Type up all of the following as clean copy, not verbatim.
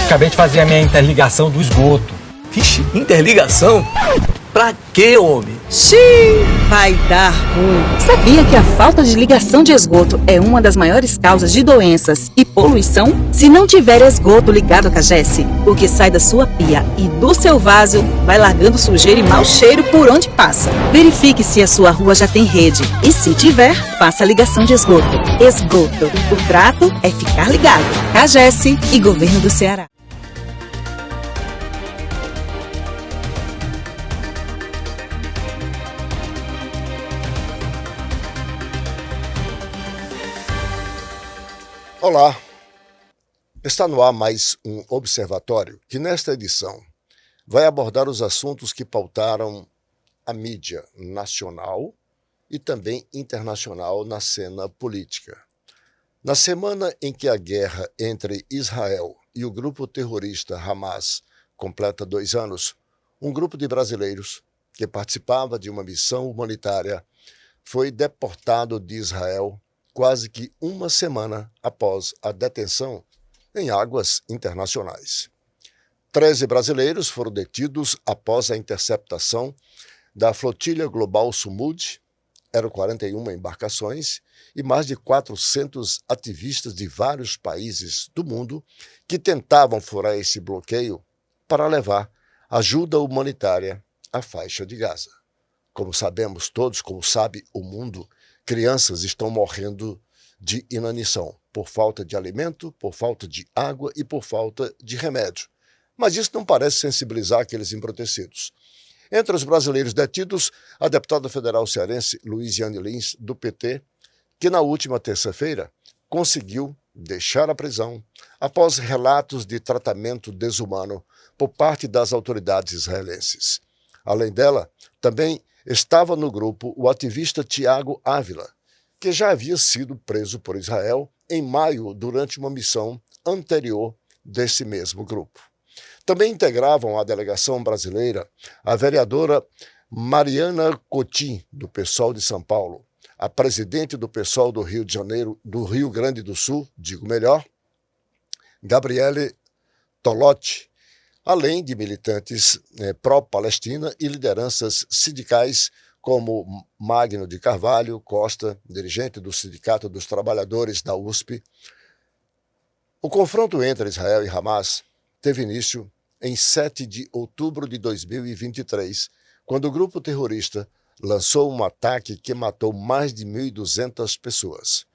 Acabei de fazer a minha interligação do esgoto. Vixe, interligação? Pra quê, homem? Xiii, vai dar ruim. Sabia que a falta de ligação de esgoto é uma das maiores causas de doenças e poluição? Se não tiver esgoto ligado à Cagesse, o que sai da sua pia e do seu vaso vai largando sujeira e mau cheiro por onde passa. Verifique se a sua rua já tem rede e, se tiver, faça a ligação de esgoto. Esgoto. O trato é ficar ligado. Cagesse e Governo do Ceará. Olá, está no ar mais um observatório que nesta edição vai abordar os assuntos que pautaram a mídia nacional e também internacional na cena política. Na semana em que a guerra entre Israel e o grupo terrorista Hamas completa 2 anos, um grupo de brasileiros que participava de uma missão humanitária foi deportado de Israel quase que uma semana após a detenção em águas internacionais. 13 brasileiros foram detidos após a interceptação da flotilha global Sumud, eram 41 embarcações e mais de 400 ativistas de vários países do mundo que tentavam furar esse bloqueio para levar ajuda humanitária à faixa de Gaza. Como sabemos todos, como sabe o mundo, crianças estão morrendo de inanição, por falta de alimento, por falta de água e por falta de remédio. Mas isso não parece sensibilizar aqueles embrutecidos. Entre os brasileiros detidos, a deputada federal cearense Luiziane Lins, do PT, que na última terça-feira conseguiu deixar a prisão após relatos de tratamento desumano por parte das autoridades israelenses. Além dela, também estava no grupo o ativista Tiago Ávila, que já havia sido preso por Israel em maio durante uma missão anterior desse mesmo grupo. Também integravam a delegação brasileira a vereadora Mariana Cotim, do PSOL de São Paulo, a presidente do PSOL do Rio de Janeiro, do Rio Grande do Sul, digo melhor, Gabriele Tolotti, além de militantes pró-Palestina e lideranças sindicais como Magno de Carvalho Costa, dirigente do Sindicato dos Trabalhadores da USP. O confronto entre Israel e Hamas teve início em 7 de outubro de 2023, quando o grupo terrorista lançou um ataque que matou mais de 1.200 pessoas.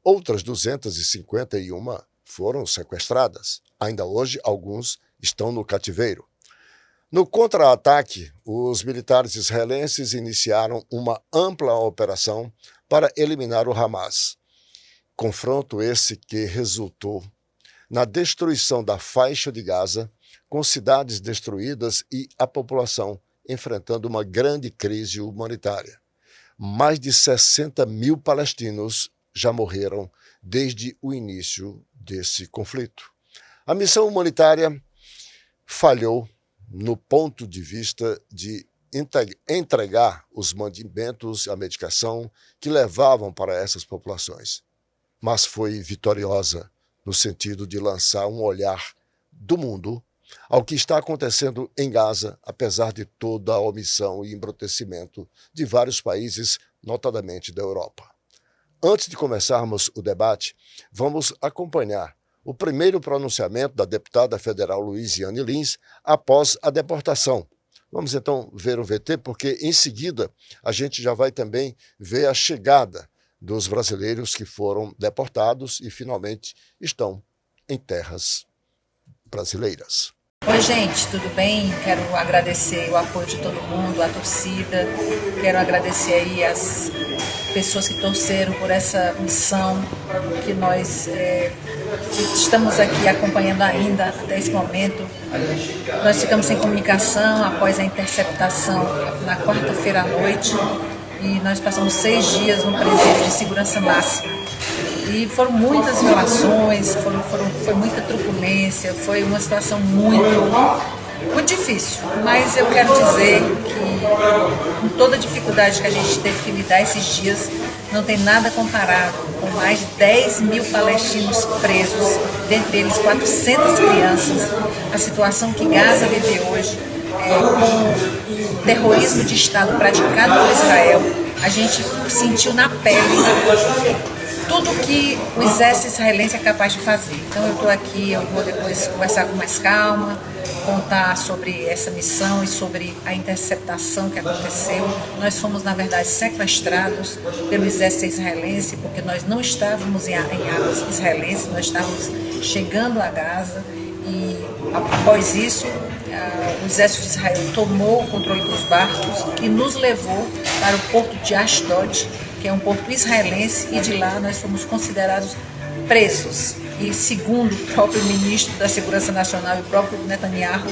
Outras 251 foram sequestradas. Ainda hoje, alguns estão no cativeiro. No contra-ataque, os militares israelenses iniciaram uma ampla operação para eliminar o Hamas. Confronto esse que resultou na destruição da faixa de Gaza, com cidades destruídas e a população enfrentando uma grande crise humanitária. Mais de 60 mil palestinos já morreram desde o início desse conflito. A missão humanitária falhou no ponto de vista de entregar os mantimentos, a medicação que levavam para essas populações, mas foi vitoriosa no sentido de lançar um olhar do mundo ao que está acontecendo em Gaza, apesar de toda a omissão e embrutecimento de vários países, notadamente da Europa. Antes de começarmos o debate, vamos acompanhar o primeiro pronunciamento da deputada federal Luiziane Lins após a deportação. Vamos então ver o VT, porque em seguida a gente já vai também ver a chegada dos brasileiros que foram deportados e finalmente estão em terras brasileiras. Oi, gente, tudo bem? Quero agradecer o apoio de todo mundo, a torcida. Quero agradecer aí as pessoas que torceram por essa missão que nós estamos aqui acompanhando ainda até esse momento. Nós ficamos sem comunicação após a interceptação na quarta-feira à noite e nós passamos 6 dias no presídio de segurança máxima. E foram muitas violações, foi muita truculência, foi uma situação muito difícil. Mas eu quero dizer que, com toda a dificuldade que a gente teve que lidar esses dias, não tem nada comparado com mais de 10 mil palestinos presos, dentre eles 400 crianças, a situação que Gaza vive hoje, com o terrorismo de Estado praticado por Israel. A gente sentiu na pele tudo que o exército israelense é capaz de fazer. Então eu estou aqui, eu vou depois conversar com mais calma, contar sobre essa missão e sobre a interceptação que aconteceu. Nós fomos, na verdade, sequestrados pelo exército israelense, porque nós não estávamos em águas israelenses, nós estávamos chegando a Gaza e, após isso, o exército de Israel tomou o controle dos barcos e nos levou para o porto de Ashdod, que é um porto israelense, e de lá nós fomos considerados presos. E segundo o próprio ministro da Segurança Nacional e o próprio Netanyahu,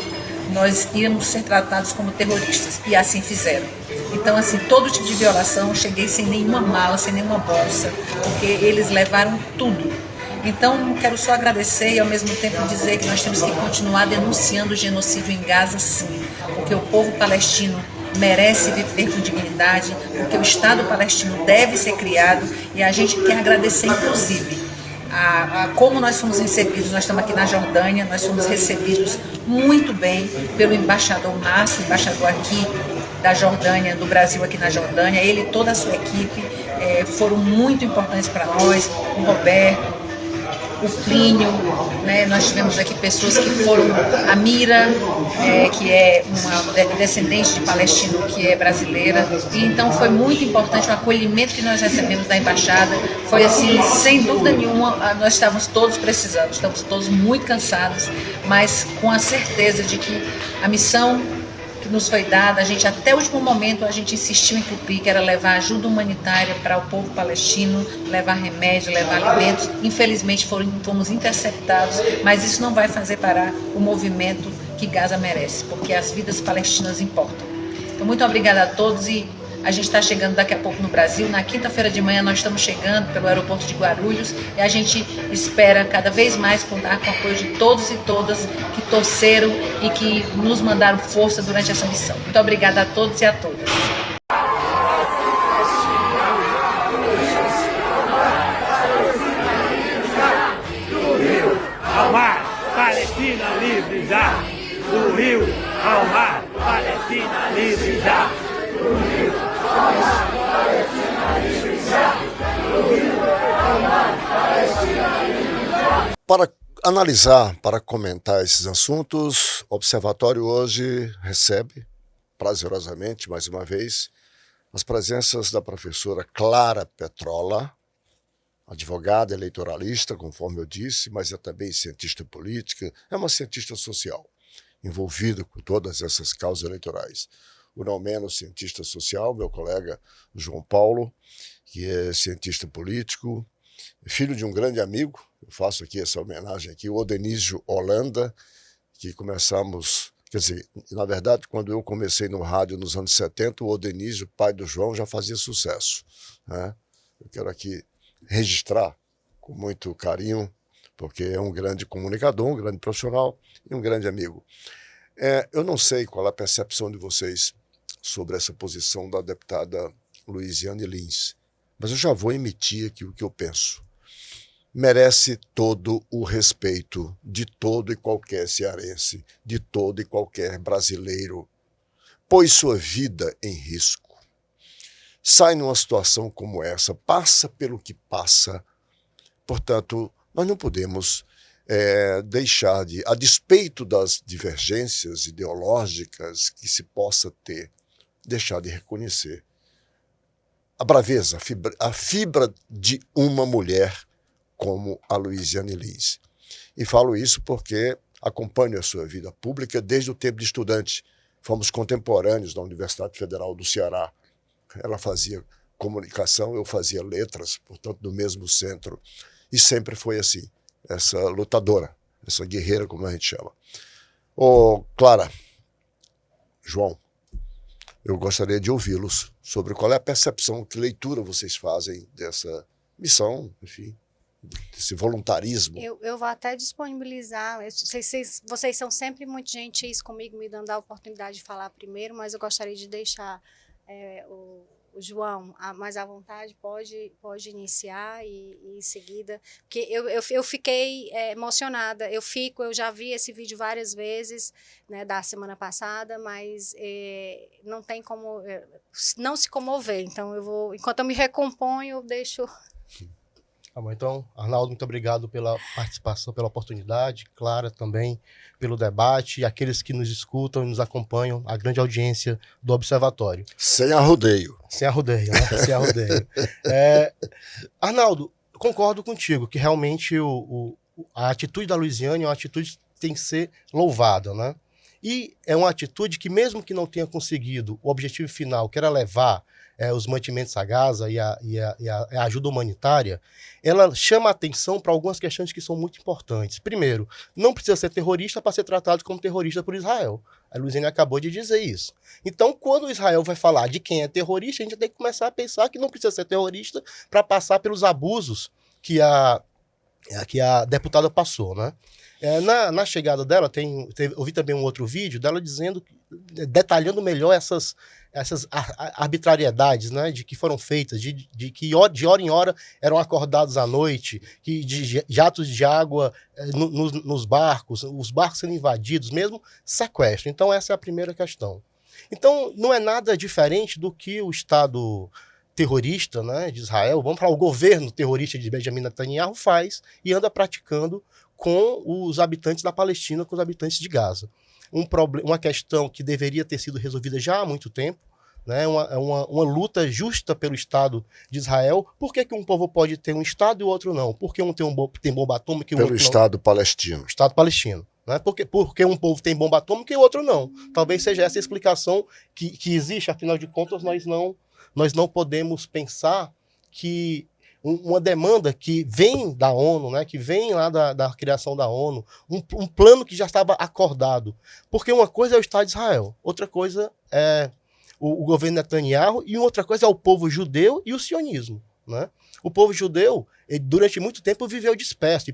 nós íamos ser tratados como terroristas, e assim fizeram. Então, assim, todo tipo de violação, cheguei sem nenhuma mala, sem nenhuma bolsa, porque eles levaram tudo. Então, quero só agradecer e, ao mesmo tempo, dizer que nós temos que continuar denunciando o genocídio em Gaza, sim, porque o povo palestino merece viver com dignidade, porque o Estado palestino deve ser criado, e a gente quer agradecer, inclusive, como nós fomos recebidos. Nós estamos aqui na Jordânia, nós fomos recebidos muito bem pelo embaixador Márcio, embaixador aqui da Jordânia, do Brasil aqui na Jordânia. Ele e toda a sua equipe foram muito importantes para nós, o Roberto, o Plínio, né? Nós tivemos aqui pessoas que foram, a Mira, que é uma descendente de palestino que é brasileira, e então foi muito importante o acolhimento que nós recebemos da embaixada. Foi assim, sem dúvida nenhuma, nós estávamos todos precisando, estamos todos muito cansados, mas com a certeza de que a missão que nos foi dada, a gente até o último momento a gente insistiu em cumprir, que era levar ajuda humanitária para o povo palestino, levar remédio, levar alimentos. Infelizmente fomos interceptados, mas isso não vai fazer parar o movimento que Gaza merece, porque as vidas palestinas importam. Então, muito obrigada a todos, e a gente está chegando daqui a pouco no Brasil. Na quinta-feira de manhã nós estamos chegando pelo aeroporto de Guarulhos, e a gente espera cada vez mais contar com o apoio de todos e todas que torceram e que nos mandaram força durante essa missão. Muito obrigada a todos e a todas. Do rio ao mar, Palestina livre já. Do rio ao mar, Palestina livre já. Para analisar, para comentar esses assuntos, o Observatório hoje recebe, prazerosamente, mais uma vez, as presenças da professora Clara Petrola, advogada eleitoralista, conforme eu disse, mas é também cientista política, é uma cientista social, envolvida com todas essas causas eleitorais. O não menos cientista social, meu colega João Paulo, que é cientista político, filho de um grande amigo. Eu faço aqui essa homenagem aqui, o Odenísio Holanda, que começamos, quer dizer, na verdade, quando eu comecei no rádio nos anos 70, o Odenísio, pai do João, já fazia sucesso, né? Eu quero aqui registrar com muito carinho, porque é um grande comunicador, um grande profissional e um grande amigo. Eu não sei qual é a percepção de vocês sobre essa posição da deputada Luiziane Lins, mas eu já vou emitir aqui o que eu penso. Merece todo o respeito de todo e qualquer cearense, de todo e qualquer brasileiro, pôs sua vida em risco. Sai numa situação como essa, passa pelo que passa. Portanto, nós não podemos deixar de, a despeito das divergências ideológicas que se possa ter, deixar de reconhecer a braveza, a fibra de uma mulher como a Luiziane Lins. E falo isso porque acompanho a sua vida pública desde o tempo de estudante. Fomos contemporâneos na Universidade Federal do Ceará. Ela fazia comunicação, eu fazia letras, portanto, do mesmo centro. E sempre foi assim, essa lutadora, essa guerreira, como a gente chama. Clara, João, eu gostaria de ouvi-los sobre qual é a percepção, que leitura vocês fazem dessa missão, enfim, desse voluntarismo. Eu vou até disponibilizar, vocês são sempre muito gentis comigo, me dando a oportunidade de falar primeiro, mas eu gostaria de deixar o João, mais à vontade, pode iniciar e em seguida, porque eu fiquei emocionada, eu já vi esse vídeo várias vezes, né, da semana passada, mas não tem como não se comover, então enquanto eu me recomponho, eu deixo... Tá bom, então, Arnaldo, muito obrigado pela participação, pela oportunidade, Clara também pelo debate, e aqueles que nos escutam e nos acompanham, a grande audiência do Observatório. Sem arrodeio. Sem arrodeio, né? Sem arrodeio. Arnaldo, concordo contigo que realmente a atitude da Luiziane é uma atitude que tem que ser louvada, né? E é uma atitude que, mesmo que não tenha conseguido o objetivo final, que era levar os mantimentos à Gaza e a ajuda humanitária, ela chama a atenção para algumas questões que são muito importantes. Primeiro, não precisa ser terrorista para ser tratado como terrorista por Israel. A Luiziane acabou de dizer isso. Então, quando Israel vai falar de quem é terrorista, a gente tem que começar a pensar que não precisa ser terrorista para passar pelos abusos que a deputada passou, né? Na chegada dela, eu vi também um outro vídeo dela detalhando melhor essas arbitrariedades, né, de que foram feitas, de que de hora em hora eram acordados à noite, de jatos de água nos barcos, os barcos sendo invadidos, mesmo sequestro. Então essa é a primeira questão. Então não é nada diferente do que o Estado terrorista, né, de Israel, vamos falar, o governo terrorista de Benjamin Netanyahu faz e anda praticando com os habitantes da Palestina, com os habitantes de Gaza. Uma questão que deveria ter sido resolvida já há muito tempo, né? Uma luta justa pelo Estado de Israel. Por que um povo pode ter um Estado e o outro não? Por que um tem bomba atômica e o outro não? Pelo Estado palestino. Estado palestino. Né? Porque um povo tem bomba atômica e o outro não. Talvez seja essa a explicação que existe, afinal de contas, nós não podemos pensar que uma demanda que vem da ONU, né, que vem lá da criação da ONU, um plano que já estava acordado. Porque uma coisa é o Estado de Israel, outra coisa é o governo Netanyahu e outra coisa é o povo judeu e o sionismo. Né? O povo judeu, durante muito tempo, viveu disperso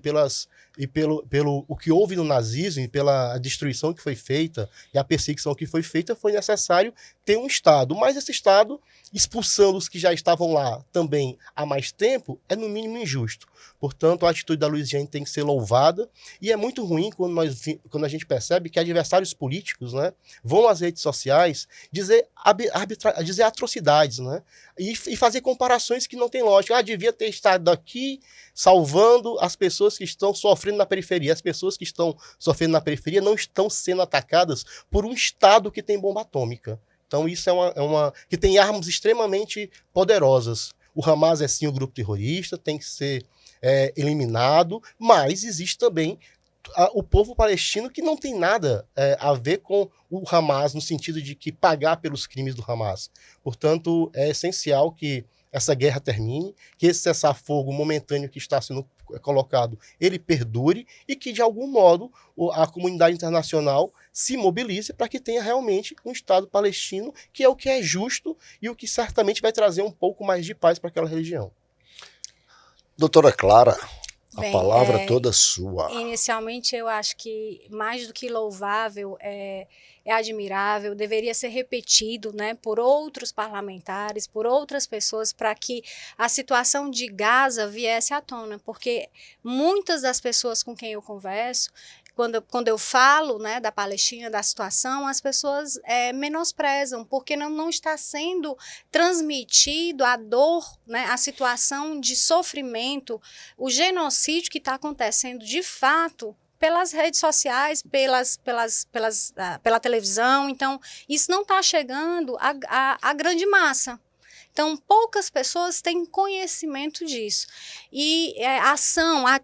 pelo o que houve no nazismo e pela destruição que foi feita e a perseguição que foi feita, foi necessário ter um Estado. Mas esse Estado, expulsando os que já estavam lá também há mais tempo, é no mínimo injusto. Portanto, a atitude da Luiziane tem que ser louvada e é muito ruim quando a gente percebe que adversários políticos, né, vão às redes sociais dizer atrocidades, né, e fazer comparações que não tem lógica. Devia ter estado aqui salvando as pessoas que estão sofrendo na periferia. As pessoas que estão sofrendo na periferia não estão sendo atacadas por um Estado que tem bomba atômica. Então isso que tem armas extremamente poderosas. O Hamas é sim um grupo terrorista, tem que ser eliminado, mas existe também o povo palestino que não tem nada a ver com o Hamas, no sentido de que pagar pelos crimes do Hamas. Portanto, é essencial que essa guerra termine, que esse cessar-fogo momentâneo que está sendo colocado, ele perdure e que, de algum modo, a comunidade internacional se mobilize para que tenha realmente um Estado palestino, que é o que é justo e o que certamente vai trazer um pouco mais de paz para aquela região. Doutora Clara, Bem, a palavra toda sua. Inicialmente, eu acho que mais do que louvável, é admirável, deveria ser repetido, né, por outros parlamentares, por outras pessoas, para que a situação de Gaza viesse à tona, porque muitas das pessoas com quem eu converso, quando eu falo, né, da Palestina, da situação, as pessoas menosprezam, porque não está sendo transmitido a dor, né, a situação de sofrimento, o genocídio que está acontecendo de fato pelas redes sociais, pela televisão. Então, isso não está chegando à grande massa. Então, poucas pessoas têm conhecimento disso. E a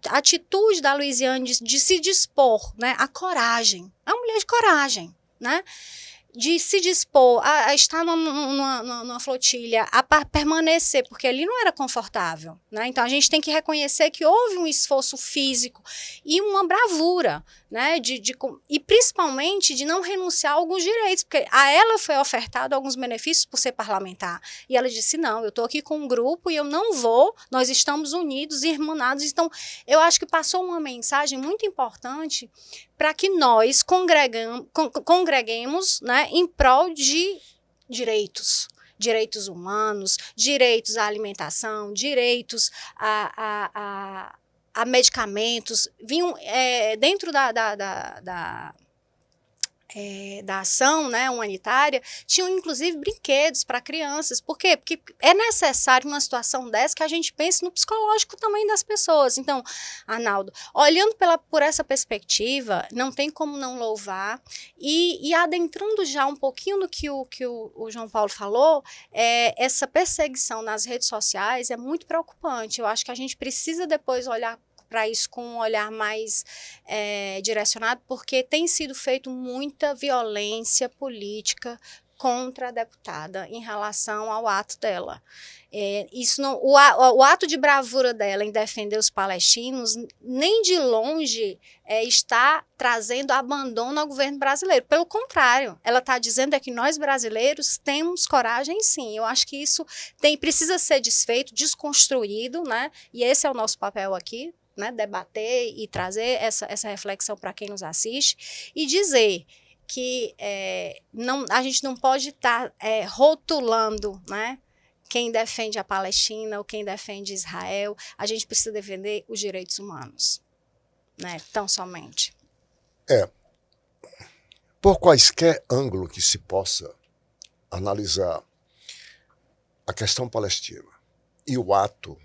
atitude da Luiziane de se dispor, né, a coragem, é uma mulher de coragem, né, de se dispor a estar numa flotilha, a permanecer, porque ali não era confortável, né? Então a gente tem que reconhecer que houve um esforço físico e uma bravura, né? E principalmente de não renunciar a alguns direitos, porque a ela foi ofertado alguns benefícios por ser parlamentar. E ela disse, não, eu estou aqui com um grupo e eu não vou, nós estamos unidos e irmanados. Então, eu acho que passou uma mensagem muito importante para que nós congreguemos, né, em prol de direitos direitos humanos, direitos à alimentação, direitos a medicamentos, vinham dentro da ação, né, humanitária, tinham inclusive brinquedos para crianças. Por quê? Porque é necessário uma situação dessa que a gente pense no psicológico também das pessoas. Então, Arnaldo, olhando por essa perspectiva, não tem como não louvar, e adentrando já um pouquinho do que o João Paulo falou, essa perseguição nas redes sociais é muito preocupante. Eu acho que a gente precisa depois olhar para isso com um olhar mais direcionado, porque tem sido feito muita violência política contra a deputada em relação ao ato dela. O ato de bravura dela em defender os palestinos, nem de longe está trazendo abandono ao governo brasileiro. Pelo contrário, ela está dizendo que nós brasileiros temos coragem, sim. Eu acho que isso precisa ser desfeito, desconstruído, né? E esse é o nosso papel aqui, né, debater e trazer essa reflexão para quem nos assiste e dizer que a gente não pode estar rotulando, né, quem defende a Palestina ou quem defende Israel. A gente precisa defender os direitos humanos, né, tão somente. Por quaisquer ângulo que se possa analisar a questão palestina e o ato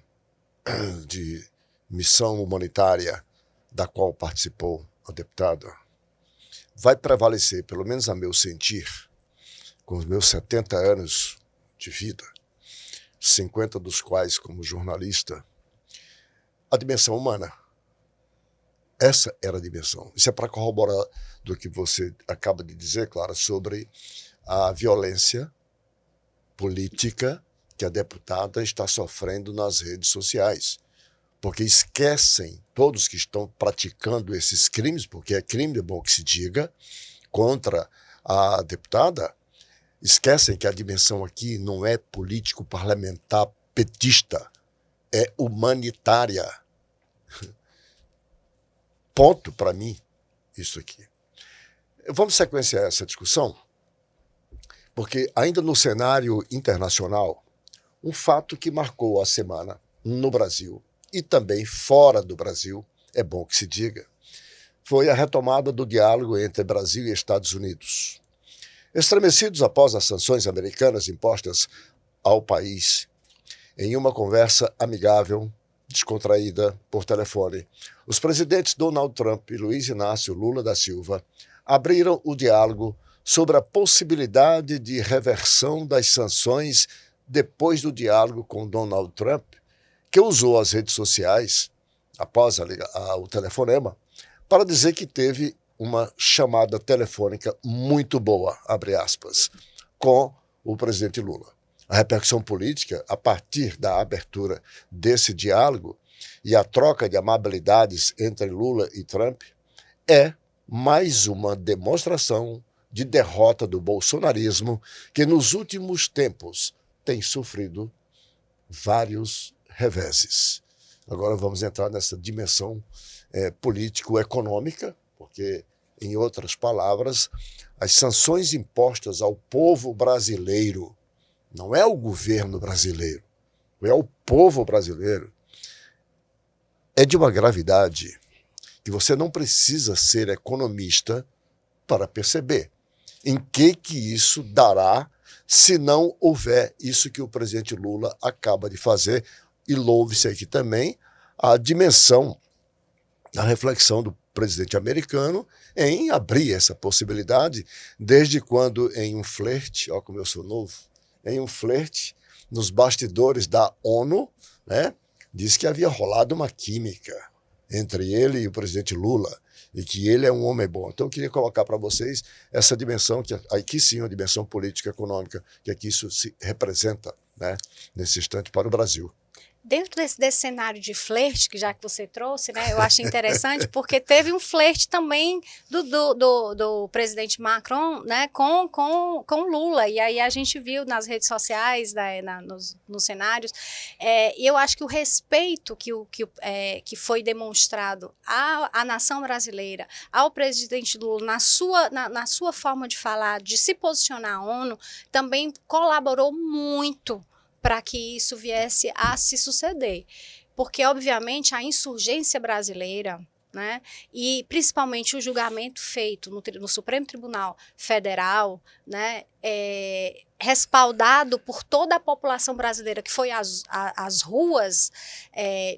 de missão humanitária da qual participou a deputada, vai prevalecer, pelo menos a meu sentir, com os meus 70 anos de vida, 50 dos quais como jornalista, a dimensão humana. Essa era a dimensão. Isso é para corroborar do que você acaba de dizer, Clara, sobre a violência política que a deputada está sofrendo nas redes sociais. Porque esquecem, todos que estão praticando esses crimes, porque é crime, é bom que se diga, contra a deputada, esquecem que a dimensão aqui não é político-parlamentar petista, é humanitária. Ponto para mim, isso aqui. Vamos sequenciar essa discussão, porque ainda no cenário internacional, um fato que marcou a semana no Brasil, e também fora do Brasil, é bom que se diga, foi a retomada do diálogo entre Brasil e Estados Unidos. Estremecidos após as sanções americanas impostas ao país, em uma conversa amigável, descontraída por telefone, os presidentes Donald Trump e Luiz Inácio Lula da Silva abriram o diálogo sobre a possibilidade de reversão das sanções depois do diálogo com Donald Trump, que usou as redes sociais, após o telefonema, para dizer que teve uma chamada telefônica muito boa, abre aspas, com o presidente Lula. A repercussão política, a partir da abertura desse diálogo e a troca de amabilidades entre Lula e Trump, é mais uma demonstração de derrota do bolsonarismo que nos últimos tempos tem sofrido vários reveses. Agora vamos entrar nessa dimensão político-econômica, porque, em outras palavras, as sanções impostas ao povo brasileiro, não é o governo brasileiro, é o povo brasileiro, é de uma gravidade que você não precisa ser economista para perceber em que isso dará se não houver isso que o presidente Lula acaba de fazer. E louve-se aqui também a dimensão da reflexão do presidente americano em abrir essa possibilidade, desde quando em um flerte, ó como eu sou novo, em um flerte nos bastidores da ONU, né, disse que havia rolado uma química entre ele e o presidente Lula, e que ele é um homem bom. Então eu queria colocar para vocês essa dimensão, que aqui sim é uma dimensão política econômica, que aqui isso se representa, né, nesse instante para o Brasil. dentro desse cenário de flerte, que já que você trouxe, né, eu acho interessante, porque teve um flerte também do presidente Macron, né, com Lula, e aí a gente viu nas redes sociais, né, nos cenários, e eu acho que o respeito que foi demonstrado à nação brasileira, ao presidente Lula, na sua forma de falar, de se posicionar à ONU, também colaborou muito para que isso viesse a se suceder. Porque, obviamente, a insurgência brasileira, né, e principalmente o julgamento feito no Supremo Tribunal Federal, né, respaldado por toda a população brasileira que foi às ruas,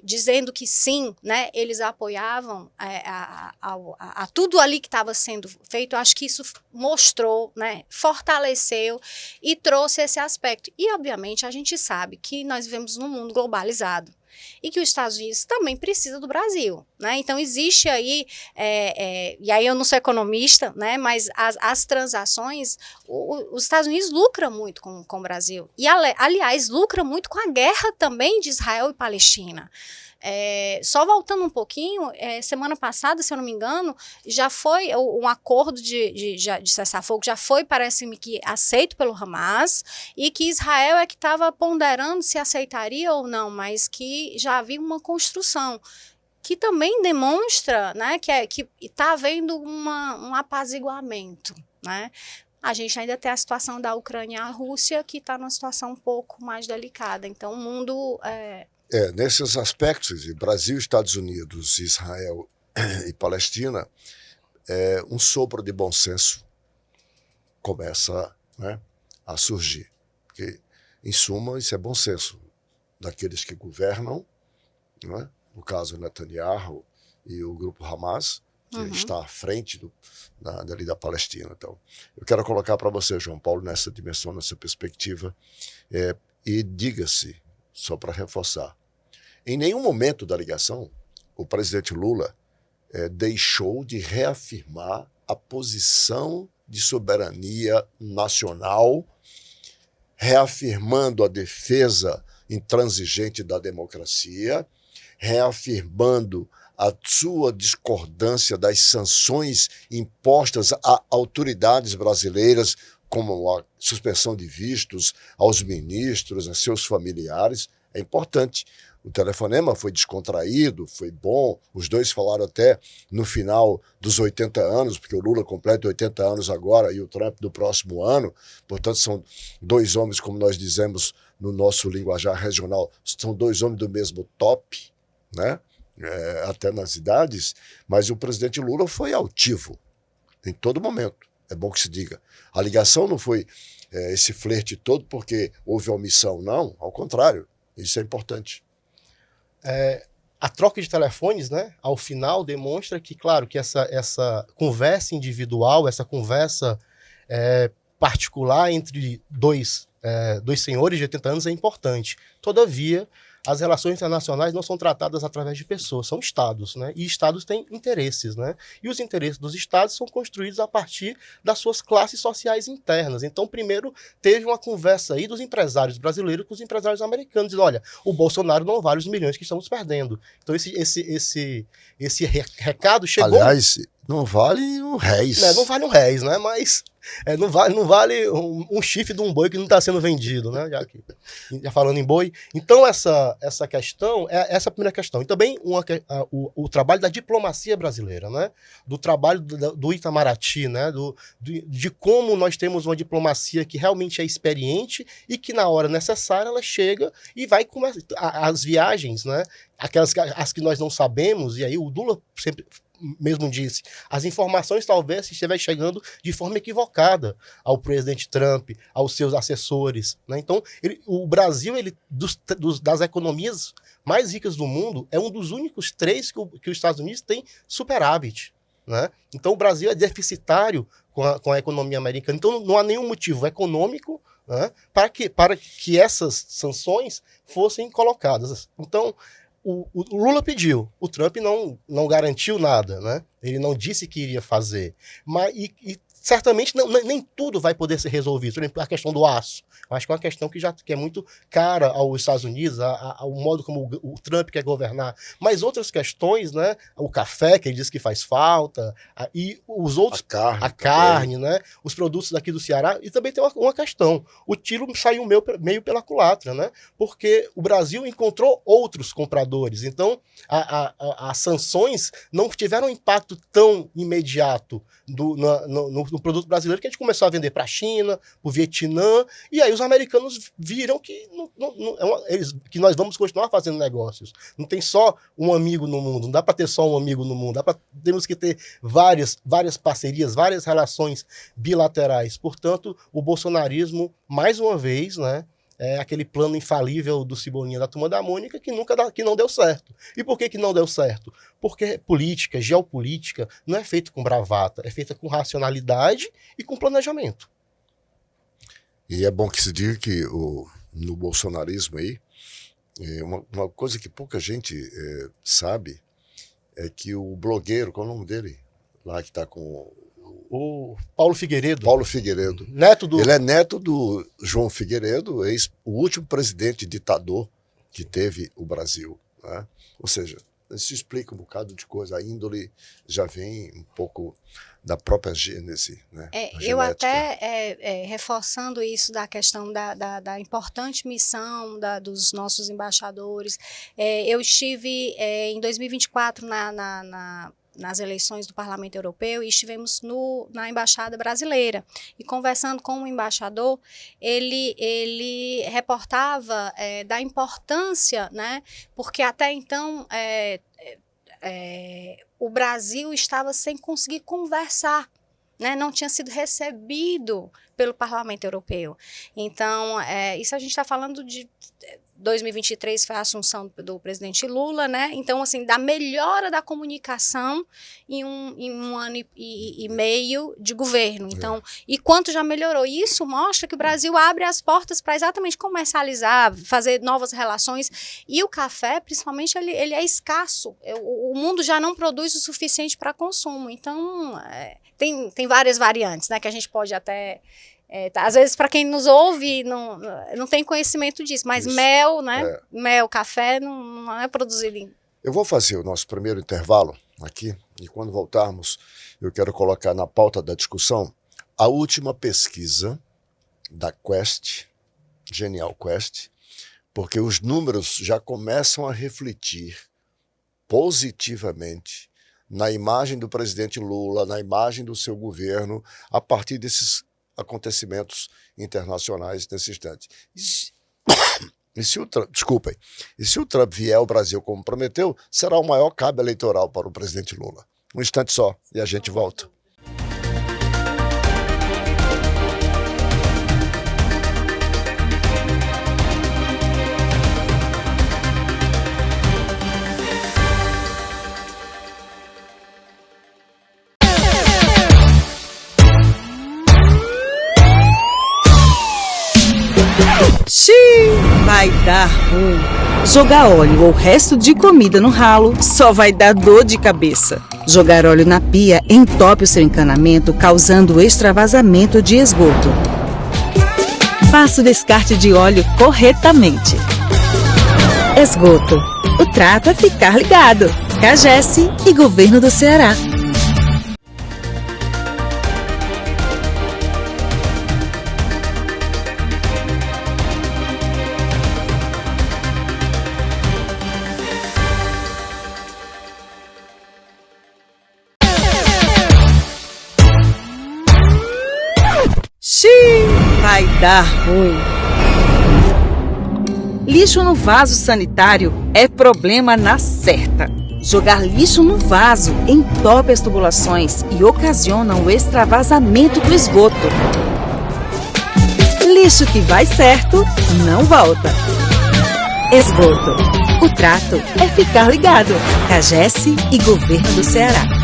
dizendo que sim, né, eles apoiavam a tudo ali que estava sendo feito. Eu acho que isso mostrou, né, fortaleceu e trouxe esse aspecto. E, obviamente, a gente sabe que nós vivemos num mundo globalizado e que os Estados Unidos também precisa do Brasil, né? Então existe aí, e aí eu não sou economista, né? Mas as transações, os Estados Unidos lucram muito com o Brasil e aliás lucra muito com a guerra também de Israel e Palestina. Só voltando um pouquinho, semana passada, se eu não me engano, já foi um acordo de cessar-fogo, já foi, parece-me que, aceito pelo Hamas, e que Israel é que estava ponderando se aceitaria ou não, mas que já havia uma construção, que também demonstra, né, que está havendo um apaziguamento, né? A gente ainda tem a situação da Ucrânia e a Rússia, que está numa situação um pouco mais delicada. Então, o mundo... nesses aspectos, de Brasil, Estados Unidos, Israel e Palestina, um sopro de bom senso começa, né, a surgir. Porque, em suma, isso é bom senso daqueles que governam, né, no caso Netanyahu e o grupo Hamas, que está à frente dali da Palestina. Então, eu quero colocar para você, João Paulo, nessa dimensão, nessa perspectiva, e diga-se, só para reforçar, em nenhum momento da ligação, o presidente Lula deixou de reafirmar a posição de soberania nacional, reafirmando a defesa intransigente da democracia, reafirmando a sua discordância das sanções impostas a autoridades brasileiras, como a suspensão de vistos aos ministros, a seus familiares. É importante. O telefonema foi descontraído, foi bom. Os dois falaram até no final dos 80 anos, porque o Lula completa 80 anos agora e o Trump do próximo ano. Portanto, são dois homens, como nós dizemos no nosso linguajar regional, são dois homens do mesmo top, né? Até nas idades. Mas o presidente Lula foi altivo em todo momento. É bom que se diga. A ligação não foi esse flerte todo porque houve omissão, não. Ao contrário, isso é importante. A troca de telefones, né, ao final demonstra que, claro, que essa conversa individual, essa conversa particular entre dois senhores de 80 anos é importante. Todavia, as relações internacionais não são tratadas através de pessoas, são estados, né? E estados têm interesses, né? E os interesses dos estados são construídos a partir das suas classes sociais internas. Então, primeiro, teve uma conversa aí dos empresários brasileiros com os empresários americanos, dizendo, olha, o Bolsonaro não vale os milhões que estamos perdendo. Então, esse recado chegou... Aliás, não vale um réis. Não vale um réis, né? Mas não vale um chifre de um boi que não está sendo vendido, né? Já falando em boi. Então, essa questão, essa é a primeira questão. E também o trabalho da diplomacia brasileira, né? Do trabalho do Itamaraty, né? De como nós temos uma diplomacia que realmente é experiente e que, na hora necessária, ela chega e vai com as viagens, né? As que nós não sabemos, e aí o Lula sempre mesmo disse, as informações talvez estivessem chegando de forma equivocada ao presidente Trump, aos seus assessores, né? Então, o Brasil, das economias mais ricas do mundo, é um dos únicos 3 que os Estados Unidos têm superávit, né? Então, o Brasil é deficitário com a economia americana. Então, não há nenhum motivo econômico, né, para que essas sanções fossem colocadas. Então, o Lula pediu, o Trump não garantiu nada, né? Ele não disse que iria fazer, mas certamente nem tudo vai poder ser resolvido. Por exemplo, a questão do aço. Eu acho que é uma questão que é muito cara aos Estados Unidos, ao modo como o Trump quer governar. Mas outras questões, né? O café, que ele diz que faz falta, e os outros... A carne, né? Os produtos daqui do Ceará. E também tem uma questão. O tiro saiu meio pela culatra, né? Porque o Brasil encontrou outros compradores. Então, as sanções não tiveram um impacto tão imediato no produto brasileiro, que a gente começou a vender para a China, para o Vietnã, e aí os americanos viram que, que nós vamos continuar fazendo negócios. Não tem só um amigo no mundo, não dá para ter só um amigo no mundo, temos que ter várias parcerias, várias relações bilaterais. Portanto, o bolsonarismo, mais uma vez, né, é aquele plano infalível do Cebolinha da Turma da Mônica que não deu certo. E por que não deu certo? Porque política, geopolítica, não é feita com bravata, é feita com racionalidade e com planejamento. E é bom que se diga que no bolsonarismo aí, uma coisa que pouca gente sabe é que o blogueiro, qual é o nome dele? Lá que está com... O Paulo Figueiredo. Paulo Figueiredo. Ele é neto do João Figueiredo, o último presidente ditador que teve o Brasil, né? Ou seja, isso explica um bocado de coisa. A índole já vem um pouco da própria gênese, né? Eu até, reforçando isso da questão da importante missão dos nossos embaixadores, eu estive em 2024 nas eleições do Parlamento Europeu e estivemos na Embaixada Brasileira. E conversando com o embaixador, ele reportava da importância, né, porque até então o Brasil estava sem conseguir conversar, né, não tinha sido recebido pelo Parlamento Europeu. Então, isso a gente está falando de 2023, foi a assunção do presidente Lula, né? Então, assim, da melhora da comunicação em um ano e meio de governo. Então, e quanto já melhorou? Isso mostra que o Brasil abre as portas para exatamente comercializar, fazer novas relações. E o café, principalmente, ele é escasso. O mundo já não produz o suficiente para consumo. Então, tem várias variantes, né? Que a gente pode até... às vezes, para quem nos ouve, não tem conhecimento disso, mas isso. Mel, né? Mel, café, não é produzido em... Eu vou fazer o nosso primeiro intervalo aqui, e quando voltarmos, eu quero colocar na pauta da discussão a última pesquisa da Quest, Genial Quest, porque os números já começam a refletir positivamente na imagem do presidente Lula, na imagem do seu governo, a partir desses acontecimentos internacionais nesse instante. E se o Trump vier ao Brasil como prometeu, será o maior cabo eleitoral para o presidente Lula. Um instante só e a gente volta. Vai dar ruim. Jogar óleo ou resto de comida no ralo só vai dar dor de cabeça. Jogar óleo na pia entope o seu encanamento, causando extravasamento de esgoto. Faça o descarte de óleo corretamente. Esgoto. O trato é ficar ligado. CAGES e Governo do Ceará. Vai dar ruim. Lixo no vaso sanitário é problema na certa. Jogar lixo no vaso entope as tubulações e ocasiona o extravasamento do esgoto. Lixo que vai certo, não volta. Esgoto. O trato é ficar ligado. CAGES e Governo do Ceará.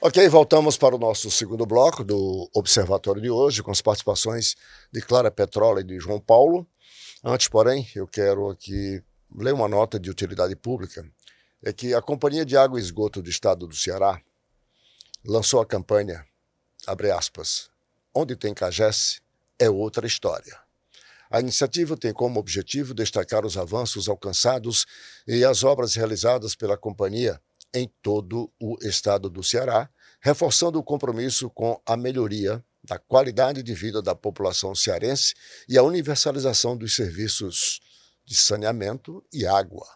Ok, voltamos para o nosso segundo bloco do Observatório de hoje, com as participações de Clara Petrola e de João Paulo. Antes, porém, eu quero aqui ler uma nota de utilidade pública. É que a Companhia de Água e Esgoto do Estado do Ceará lançou a campanha, abre aspas, onde tem CAGES é outra história. A iniciativa tem como objetivo destacar os avanços alcançados e as obras realizadas pela companhia em todo o estado do Ceará, reforçando o compromisso com a melhoria da qualidade de vida da população cearense e a universalização dos serviços de saneamento e água.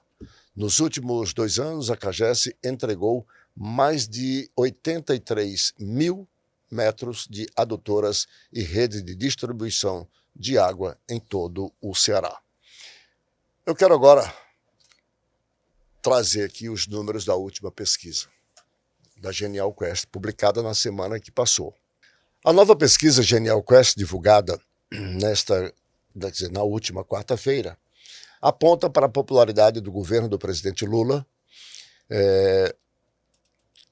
Nos últimos 2 anos, a CAGES entregou mais de 83 mil metros de adutoras e rede de distribuição de água em todo o Ceará. Eu quero agora trazer aqui os números da última pesquisa da Genial Quest, publicada na semana que passou. A nova pesquisa Genial Quest, divulgada na última quarta-feira, aponta para a popularidade do governo do presidente Lula,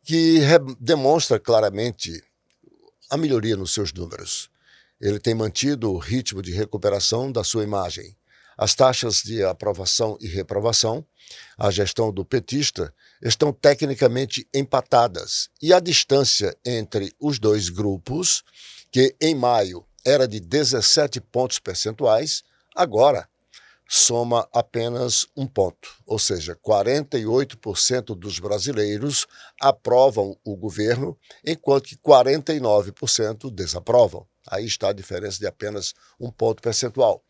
que demonstra claramente a melhoria nos seus números. Ele tem mantido o ritmo de recuperação da sua imagem. As taxas de aprovação e reprovação, a gestão do petista, estão tecnicamente empatadas e a distância entre os dois grupos, que em maio era de 17 pontos percentuais, agora soma apenas 1 ponto, ou seja, 48% dos brasileiros aprovam o governo, enquanto que 49% desaprovam. Aí está a diferença de apenas 1 ponto percentual.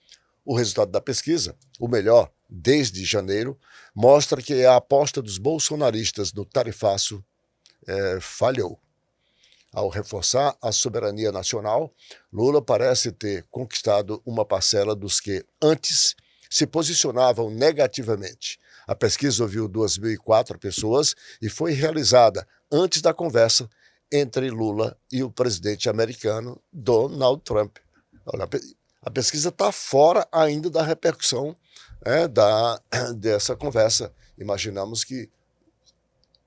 O resultado da pesquisa, o melhor desde janeiro, mostra que a aposta dos bolsonaristas no tarifaço falhou. Ao reforçar a soberania nacional, Lula parece ter conquistado uma parcela dos que antes se posicionavam negativamente. A pesquisa ouviu 2.004 pessoas e foi realizada antes da conversa entre Lula e o presidente americano Donald Trump. Olha, a pesquisa está fora ainda da repercussão dessa conversa. Imaginamos que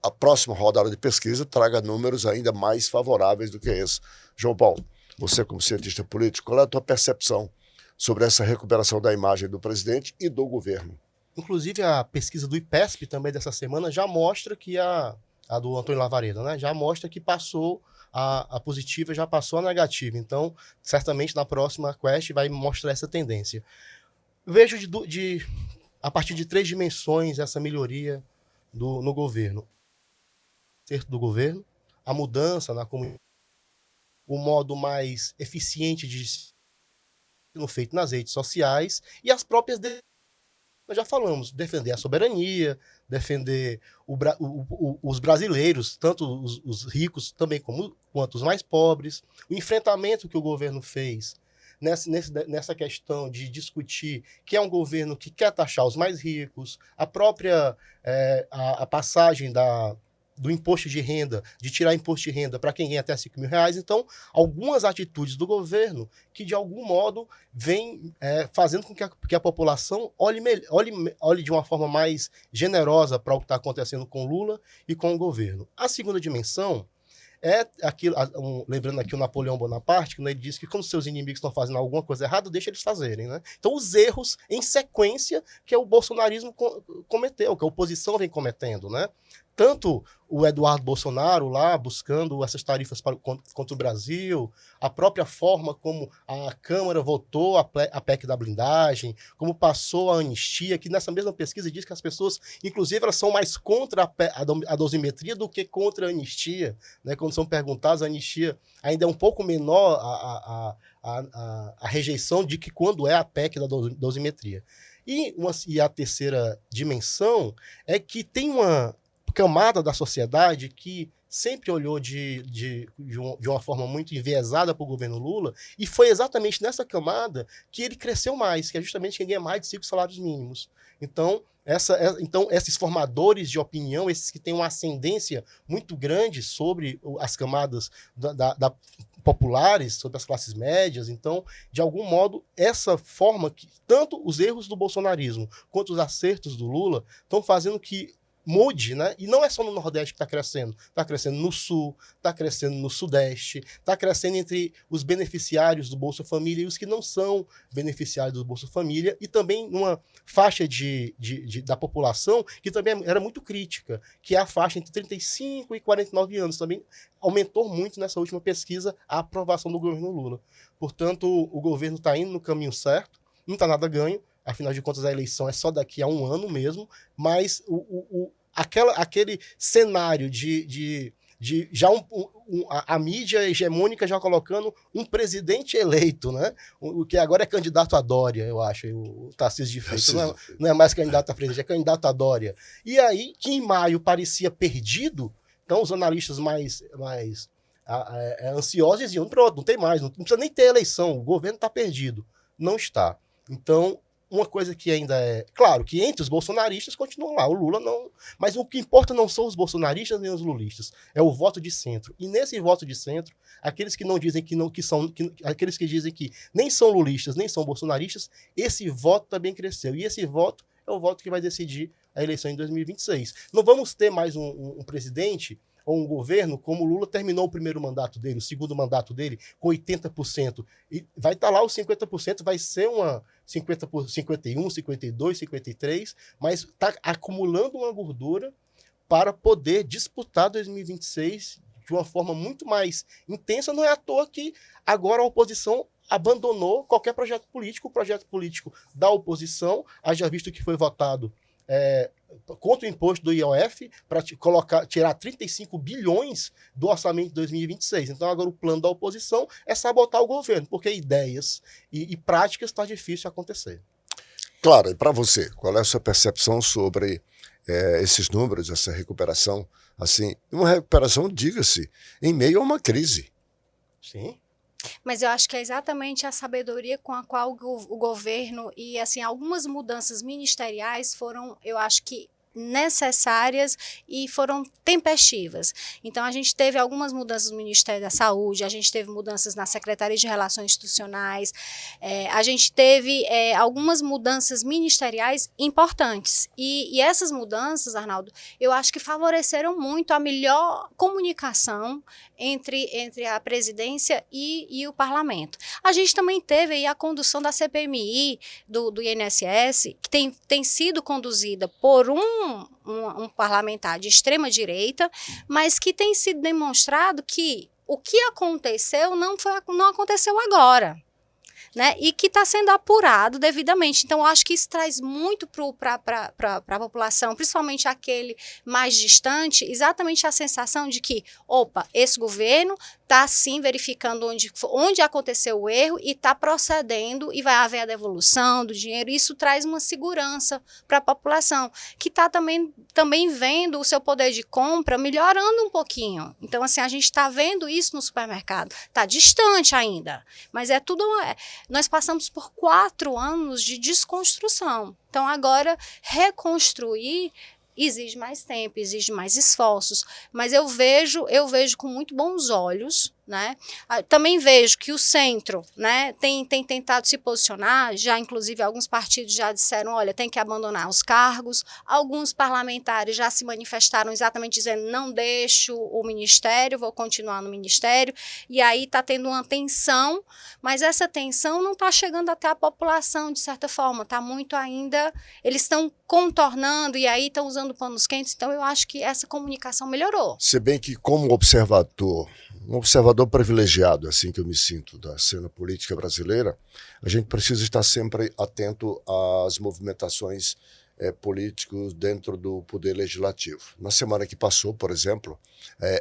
a próxima rodada de pesquisa traga números ainda mais favoráveis do que esse. João Paulo, você como cientista político, qual é a tua percepção sobre essa recuperação da imagem do presidente e do governo? Inclusive, a pesquisa do IPESP também dessa semana já mostra que a do Antônio Lavareda, né, já mostra que passou a positiva, já passou a negativa. Então, certamente na próxima Quest vai mostrar essa tendência. Vejo a partir de 3 dimensões essa melhoria no governo. Do governo, a mudança na comunidade, o modo mais eficiente de feito nas redes sociais e as próprias nós já falamos, defender a soberania, defender os brasileiros, tanto os ricos também quanto os mais pobres, o enfrentamento que o governo fez nessa questão de discutir que é um governo que quer taxar os mais ricos, a própria a passagem do imposto de renda, de tirar imposto de renda para quem ganha até R$5.000. Então, algumas atitudes do governo que, de algum modo, vem fazendo com que a população olhe de uma forma mais generosa para o que está acontecendo com Lula e com o governo. A segunda dimensão é aquilo, lembrando aqui o Napoleão Bonaparte, quando ele disse que quando seus inimigos estão fazendo alguma coisa errada, deixa eles fazerem, né? Então, os erros em sequência que o bolsonarismo cometeu, que a oposição vem cometendo, né? Tanto o Eduardo Bolsonaro lá buscando essas tarifas contra o Brasil, a própria forma como a Câmara votou a PEC da blindagem, como passou a anistia, que nessa mesma pesquisa diz que as pessoas, inclusive, elas são mais contra a dosimetria do que contra a anistia, né? Quando são perguntadas, a anistia ainda é um pouco menor a rejeição de que quando é a PEC da dosimetria. E a terceira dimensão é que tem uma camada da sociedade que sempre olhou de uma forma muito enviesada para o governo Lula, e foi exatamente nessa camada que ele cresceu mais, que é justamente quem ganha mais de 5 salários mínimos. Então, esses formadores de opinião, esses que têm uma ascendência muito grande sobre as camadas populares, sobre as classes médias, então, de algum modo, essa forma que tanto os erros do bolsonarismo quanto os acertos do Lula estão fazendo que mude, né? E não é só no Nordeste que está crescendo no Sul, está crescendo no Sudeste, está crescendo entre os beneficiários do Bolsa Família e os que não são beneficiários do Bolsa Família, e também numa faixa da população que também era muito crítica, que é a faixa entre 35 e 49 anos. Também aumentou muito nessa última pesquisa a aprovação do governo Lula. Portanto, o governo está indo no caminho certo, não está nada ganho, afinal de contas a eleição é só daqui a um ano mesmo, mas aquele cenário de já a mídia hegemônica já colocando um presidente eleito, né? O que agora é candidato a Dória, eu acho, o Tarcísio de Freitas, não é mais candidato a presidente, é candidato a Dória. E aí, que em maio parecia perdido, então os analistas mais ansiosos diziam, pronto, não tem mais, não precisa nem ter eleição, o governo está perdido. Não está. Então, uma coisa que ainda é... Claro que entre os bolsonaristas continuam lá, o Lula não... Mas o que importa não são os bolsonaristas nem os lulistas, é o voto de centro. E nesse voto de centro, aqueles que não dizem aqueles que dizem que nem são lulistas, nem são bolsonaristas, esse voto também cresceu. E esse voto é o voto que vai decidir a eleição em 2026. Não vamos ter mais um presidente ou um governo como o Lula terminou o primeiro mandato dele, o segundo mandato dele, com 80%. E vai estar lá os 50%, vai ser uma 50 por 51, 52, 53, mas está acumulando uma gordura para poder disputar 2026 de uma forma muito mais intensa. Não é à toa que agora a oposição abandonou qualquer projeto político. O projeto político da oposição, haja visto que foi votado contra o imposto do IOF para tirar 35 bilhões do orçamento de 2026. Então agora o plano da oposição é sabotar o governo, porque ideias e práticas está difícil acontecer. Claro, e para você, qual é a sua percepção sobre esses números, essa recuperação? Assim, uma recuperação, diga-se, em meio a uma crise. Sim. Mas eu acho que é exatamente a sabedoria com a qual o governo e assim algumas mudanças ministeriais foram, eu acho que necessárias e foram tempestivas. Então a gente teve algumas mudanças no Ministério da Saúde, a gente teve mudanças na Secretaria de Relações Institucionais, a gente teve algumas mudanças ministeriais importantes e essas mudanças, Arnaldo, eu acho que favoreceram muito a melhor comunicação entre a presidência e o parlamento. A gente também teve aí a condução da CPMI do INSS, que tem sido conduzida por um parlamentar de extrema direita, mas que tem sido demonstrado que o que aconteceu não aconteceu agora, né? E que está sendo apurado devidamente. Então, eu acho que isso traz muito para a população, principalmente aquele mais distante, exatamente a sensação de que, opa, esse governo está sim verificando onde aconteceu o erro e está procedendo e vai haver a devolução do dinheiro. Isso traz uma segurança para a população, que está também vendo o seu poder de compra melhorando um pouquinho. Então, assim, a gente está vendo isso no supermercado. Está distante ainda, mas é tudo... Nós passamos por 4 anos de desconstrução. Então, agora, reconstruir exige mais tempo, exige mais esforços, mas eu vejo com muito bons olhos, né? Também vejo que o centro, né, tem tentado se posicionar, já inclusive alguns partidos já disseram, olha, tem que abandonar os cargos, alguns parlamentares já se manifestaram exatamente dizendo, não deixo o ministério, vou continuar no ministério, e aí está tendo uma tensão, mas essa tensão não está chegando até a população, de certa forma, está muito ainda, eles estão contornando e aí estão usando panos quentes, então eu acho que essa comunicação melhorou. Se bem que como observador, um observador privilegiado, assim que eu me sinto, da cena política brasileira, a gente precisa estar sempre atento às movimentações políticas dentro do poder legislativo. Na semana que passou, por exemplo,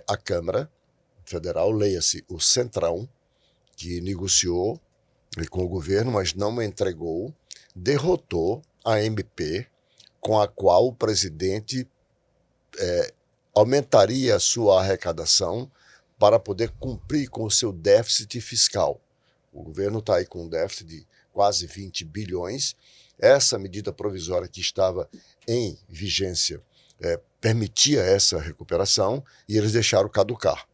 a Câmara Federal, leia-se o Centrão, que negociou com o governo, mas não entregou, derrotou a MP, com a qual o presidente aumentaria a sua arrecadação para poder cumprir com o seu déficit fiscal. O governo está aí com um déficit de quase 20 bilhões. Essa medida provisória que estava em vigência permitia essa recuperação e eles deixaram caducar.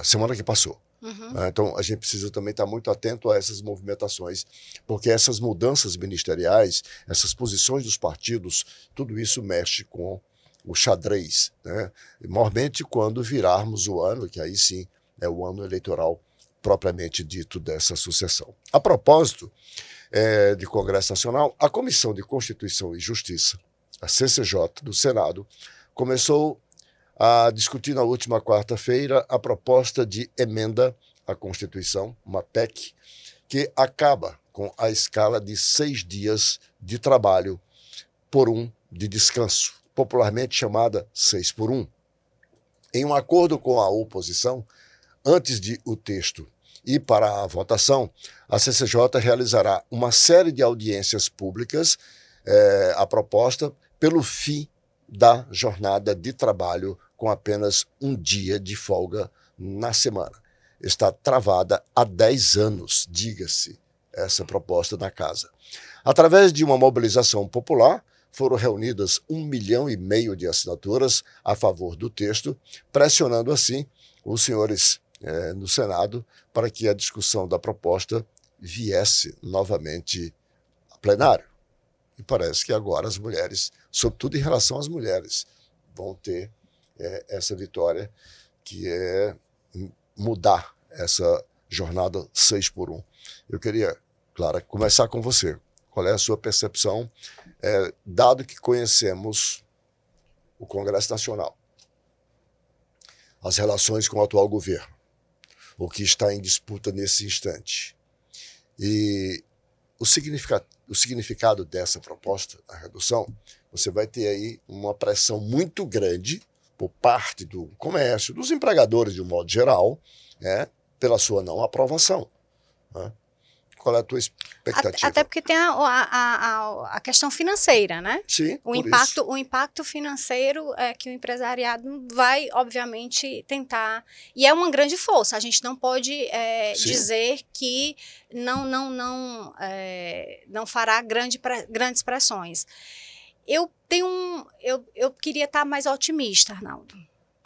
Semana que passou. Então, a gente precisa também estar muito atento a essas movimentações, porque essas mudanças ministeriais, essas posições dos partidos, tudo isso mexe com o xadrez, né? Normalmente quando virarmos o ano, que aí sim é o ano eleitoral propriamente dito dessa sucessão. A propósito de Congresso Nacional, a Comissão de Constituição e Justiça, a CCJ do Senado, começou a discutir na última quarta-feira a proposta de emenda à Constituição, uma PEC, que acaba com a escala de 6 dias de trabalho por 1 de descanso, popularmente chamada 6 por 1. Em um acordo com a oposição, antes de o texto ir para a votação, a CCJ realizará uma série de audiências públicas, a proposta, pelo fim da jornada de trabalho com apenas 1 dia de folga na semana. Está travada há 10 anos, diga-se, essa proposta na casa. Através de uma mobilização popular, foram reunidas 1,5 milhão de assinaturas a favor do texto, pressionando assim os senhores no Senado para que a discussão da proposta viesse novamente a plenário. E parece que agora as mulheres, sobretudo em relação às mulheres, vão ter essa vitória, que é mudar essa jornada 6 por 1. Eu queria, Clara, começar com você. Qual é a sua percepção, dado que conhecemos o Congresso Nacional, as relações com o atual governo, o que está em disputa nesse instante, e o significado dessa proposta, a redução, você vai ter aí uma pressão muito grande por parte do comércio, dos empregadores de um modo geral, pela sua não aprovação. Né? Qual é a tua expectativa? Até porque tem a questão financeira, né? Sim, o impacto financeiro que o empresariado vai, obviamente, tentar. E é uma grande força. A gente não pode dizer que não fará grandes pressões. Eu queria estar mais otimista, Arnaldo.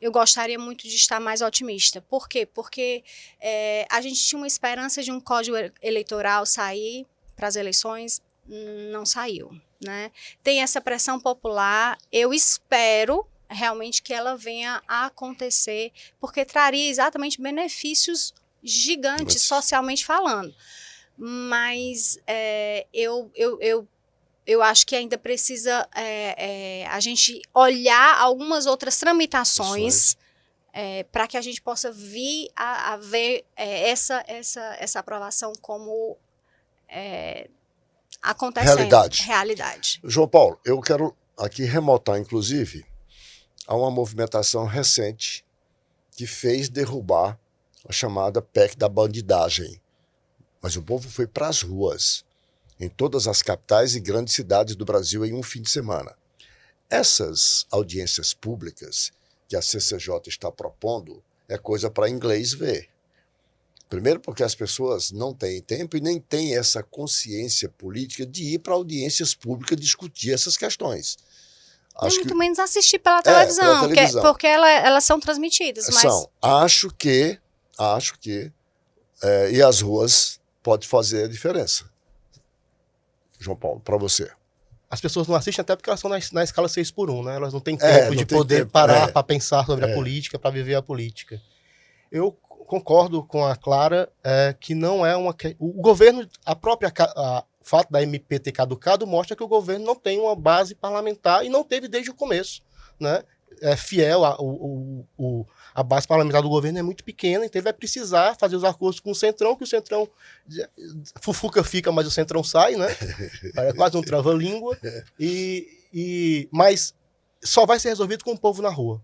Eu gostaria muito de estar mais otimista. Por quê? Porque a gente tinha uma esperança de um código eleitoral sair para as eleições, não saiu, né? Tem essa pressão popular, eu espero realmente que ela venha a acontecer, porque traria exatamente benefícios gigantes, socialmente falando. Mas eu acho que ainda precisa a gente olhar algumas outras tramitações para que a gente possa vir a ver essa aprovação como acontecendo. Realidade. João Paulo, eu quero aqui remontar, inclusive, a uma movimentação recente que fez derrubar a chamada PEC da bandidagem. Mas o povo foi para as ruas, em todas as capitais e grandes cidades do Brasil em um fim de semana. Essas audiências públicas que a CCJ está propondo é coisa para inglês ver. Primeiro porque as pessoas não têm tempo e nem têm essa consciência política de ir para audiências públicas discutir essas questões. Muito menos assistir pela televisão, porque elas são transmitidas. Mas... Acho que ir às ruas pode fazer a diferença. João Paulo, para você. As pessoas não assistem até porque elas estão na escala 6 por 1, né? Elas não têm tempo de poder parar para pensar sobre a política, para viver a política. Eu concordo com a Clara que não é uma... O governo, o fato da MP ter caducado mostra que o governo não tem uma base parlamentar e não teve desde o começo, né? É fiel, a base parlamentar do governo é muito pequena, então ele vai precisar fazer os acordos com o Centrão, que o Centrão fufuca fica, mas o Centrão sai, né? É quase um trava-língua, mas só vai ser resolvido com o povo na rua.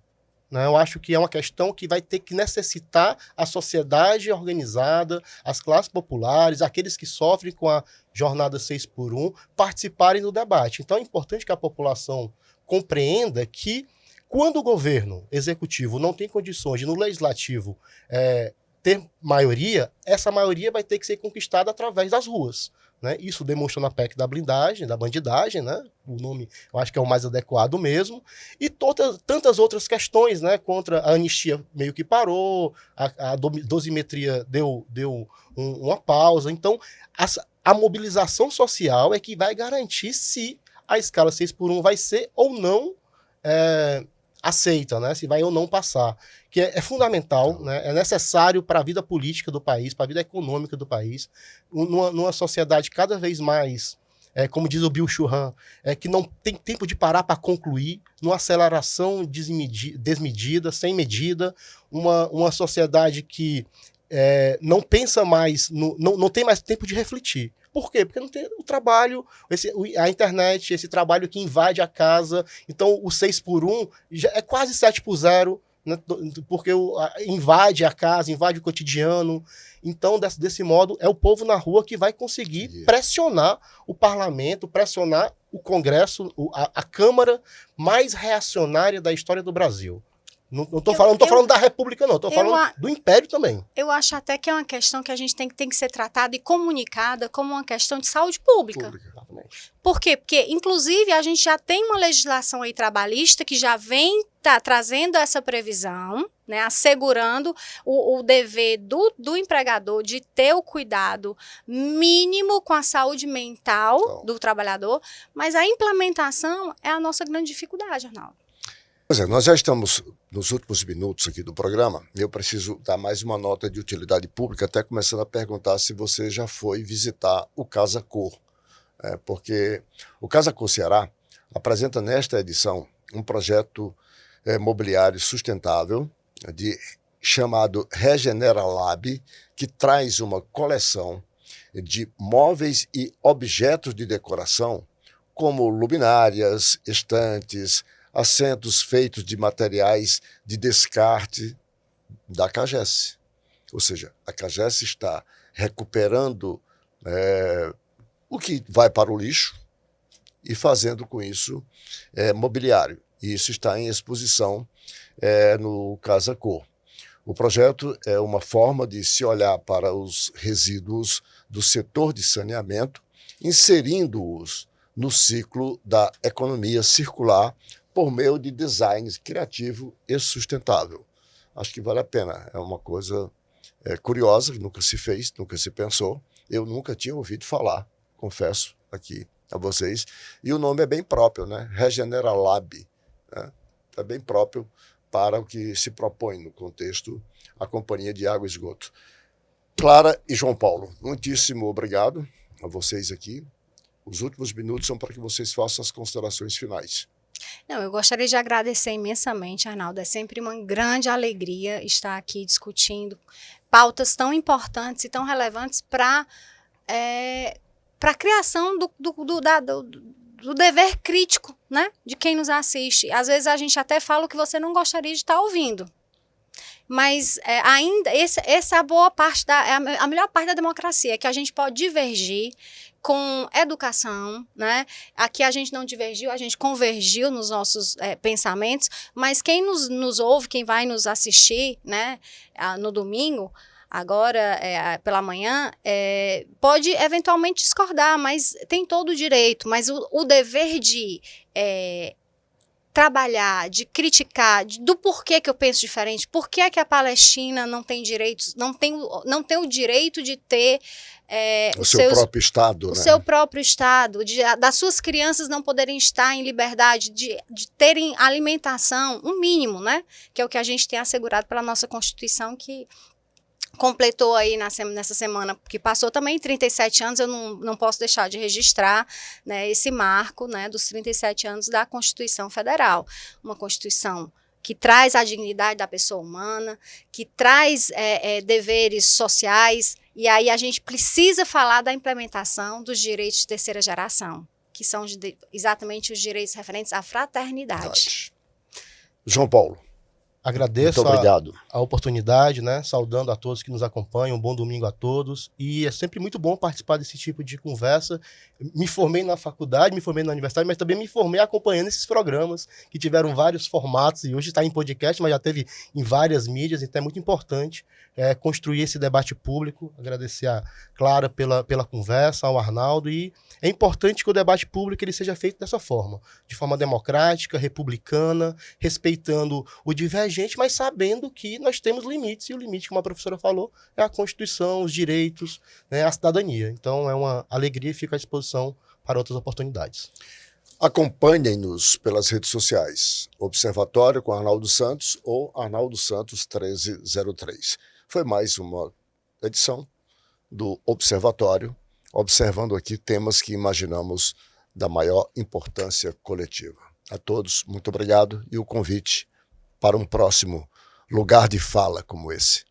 Né? Eu acho que é uma questão que vai ter que necessitar a sociedade organizada, as classes populares, aqueles que sofrem com a jornada 6 por 1, participarem do debate. Então é importante que a população compreenda que quando o governo executivo não tem condições de, no legislativo, ter maioria, essa maioria vai ter que ser conquistada através das ruas. Né? Isso demonstrou na PEC da blindagem, da bandidagem, né? O nome eu acho que é o mais adequado mesmo, e tantas outras questões, né? Contra a anistia meio que parou, a dosimetria deu uma pausa. Então, a mobilização social é que vai garantir se a escala 6x1 vai ser ou não aceita, né? Se vai ou não passar. Que é fundamental, né? É necessário para a vida política do país, para a vida econômica do país, numa sociedade cada vez mais, como diz o Bill Churran, que não tem tempo de parar para concluir, numa aceleração desmedida, sem medida, uma sociedade que não pensa mais, não tem mais tempo de refletir. Por quê? Porque não tem o trabalho, a internet, esse trabalho que invade a casa. Então, o 6x1 já é quase 7x0, né? Porque invade a casa, invade o cotidiano. Então, desse modo, é o povo na rua que vai conseguir pressionar o parlamento, pressionar o Congresso, a Câmara mais reacionária da história do Brasil. Não estou falando da República, não. Estou falando do Império também. Eu acho até que é uma questão que a gente tem que ser tratada e comunicada como uma questão de saúde pública. Por quê? Porque, inclusive, a gente já tem uma legislação aí trabalhista que já vem trazendo essa previsão, né, assegurando o dever do empregador de ter o cuidado mínimo com a saúde mental do trabalhador, mas a implementação é a nossa grande dificuldade, Arnaldo. Pois é, nós já estamos nos últimos minutos aqui do programa. Eu preciso dar mais uma nota de utilidade pública, até começando a perguntar se você já foi visitar o Casa Cor. Porque o Casa Cor Ceará apresenta nesta edição um projeto mobiliário sustentável chamado Regenera Lab, que traz uma coleção de móveis e objetos de decoração, como luminárias, estantes, assentos feitos de materiais de descarte da CAGES. Ou seja, a CAGES está recuperando o que vai para o lixo e fazendo com isso mobiliário. E isso está em exposição no Casa Cor. O projeto é uma forma de se olhar para os resíduos do setor de saneamento, inserindo-os no ciclo da economia circular por meio de design criativo e sustentável. Acho que vale a pena. É uma coisa curiosa, que nunca se fez, nunca se pensou. Eu nunca tinha ouvido falar, confesso aqui a vocês. E o nome é bem próprio, né? Regenera Lab. Né? É bem próprio para o que se propõe no contexto a Companhia de Água e Esgoto. Clara e João Paulo, muitíssimo obrigado a vocês aqui. Os últimos minutos são para que vocês façam as considerações finais. Não, eu gostaria de agradecer imensamente, Arnaldo. É sempre uma grande alegria estar aqui discutindo pautas tão importantes e tão relevantes para a criação do dever crítico, né, de quem nos assiste. Às vezes a gente até fala o que você não gostaria de estar ouvindo. Mas ainda, essa é a boa parte, a melhor parte da democracia, que a gente pode divergir com educação, né? Aqui a gente não divergiu, a gente convergiu nos nossos pensamentos, mas quem nos ouve, quem vai nos assistir, né, no domingo, agora pela manhã, pode eventualmente discordar, mas tem todo o direito. Mas o dever de trabalhar, de criticar, do porquê que eu penso diferente, por que a Palestina não tem direitos, não tem o direito de ter o seu próprio Estado, o seu próprio Estado, das suas crianças não poderem estar em liberdade, de terem alimentação, um mínimo, né? Que é o que a gente tem assegurado pela nossa Constituição, que completou aí nessa semana, que passou também 37 anos, eu não posso deixar de registrar, né, esse marco, né, dos 37 anos da Constituição Federal. Uma Constituição que traz a dignidade da pessoa humana, que traz deveres sociais, e aí a gente precisa falar da implementação dos direitos de terceira geração, que são exatamente os direitos referentes à fraternidade. João Paulo. Agradeço Muito obrigado. a oportunidade, né? Saudando a todos que nos acompanham, um bom domingo a todos. E é sempre muito bom participar desse tipo de conversa. Me formei na faculdade, me formei na universidade, mas também me formei acompanhando esses programas que tiveram vários formatos e hoje está em podcast, mas já teve em várias mídias, então é muito importante construir esse debate público. Agradecer a Clara pela conversa, ao Arnaldo, e é importante que o debate público ele seja feito dessa forma, de forma democrática, republicana, respeitando o divergente, mas sabendo que nós temos limites, e o limite, como a professora falou, é a Constituição, os direitos, né, a cidadania. Então é uma alegria e fico à disposição para outras oportunidades. Acompanhem-nos pelas redes sociais, Observatório com Arnaldo Santos ou Arnaldo Santos 1303. Foi mais uma edição do Observatório, observando aqui temas que imaginamos da maior importância coletiva. A todos, muito obrigado, e o convite para um próximo lugar de fala como esse.